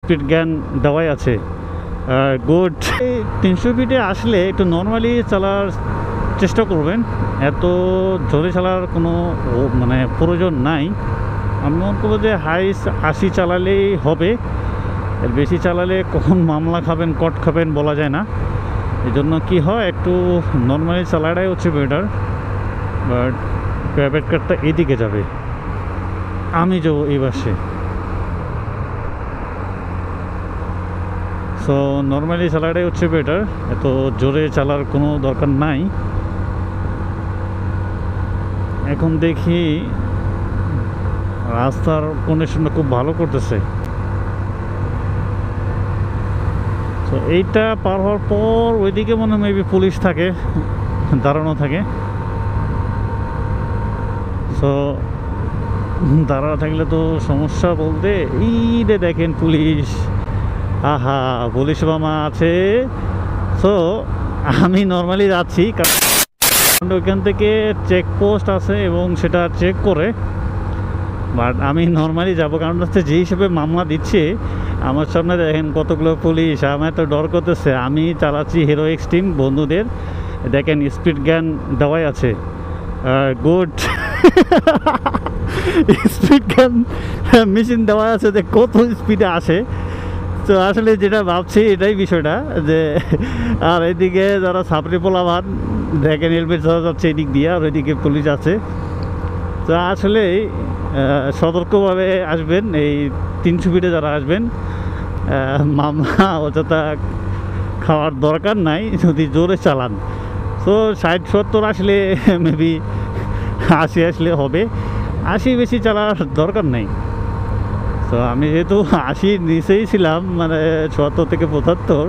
Speed জ্ঞান দেওয়াই আছে। গুড। 300 ফিটে আসলে একটু নর্মালি চালার চেষ্টা করবেন, এত জোরে চালার কোনো মানে প্রয়োজন নাই। আমি মনে করবো যে হাইস 80 চালালেই হবে, এর বেশি চালালে কখন মামলা খাবেন কট খাবেন বলা যায় না। এই জন্য কী হয়, একটু নর্মালি চালাটাই হচ্ছে বেটার। বাট প্রাইভেট কারটা এদিকে যাবে, আমি যাবো এই পাশে। সো নর্মালি চালাটাই হচ্ছে বেটার, এত জোরে চালার কোনো দরকার নাই। এখন দেখি রাস্তার কন্ডিশনটা খুব ভালো করতেছে। তো এইটা পার হওয়ার পর ওইদিকে মনে হয় মেবি পুলিশ থাকে, দাঁড়ানো থাকে। সো দাঁড়ানো থাকলে তো সমস্যা বলতে এই রে দেখেন পুলিশ, আহা পুলিশ মামা আছে। সো আমি নর্মালি যাচ্ছি, কারণ ওইখান থেকে চেকপোস্ট আছে এবং সেটা চেক করে। বাট আমি নর্মালি যাবো, কারণ হচ্ছে যে হিসেবে মামলা দিচ্ছে আমার সামনে দেখেন কতগুলো পুলিশ, আমার তো ডর করতেছে। আমি চালাচ্ছি হিরো এক্সট্রিম বন্ধুদের, দেখেন স্পিড জ্ঞান দেওয়াই আছে। গুড। স্পিড জ্ঞান মেশিন দেওয়া আছে, যে কত স্পিডে আসে। তো আসলে যেটা ভাবছি এটাই বিষয়টা, যে আর এদিকে যারা ছাপড়ি পোলাভান দেখেন হেলমেট ছাড়া যাচ্ছে এদিক দিয়ে, আর ওইদিকে পুলিশ আছে। তো আসলে সতর্কভাবে আসবেন, এই 300 ফিটে যারা আসবেন মামলা অযথা খাওয়ার দরকার নাই যদি জোরে চালান। তো 60-70 আসলে মেবি 80 আসলে হবে, 80 বেশি চালার দরকার নেই। তো আমি যেহেতু 80 নিচেই ছিলাম, মানে 74 থেকে 75,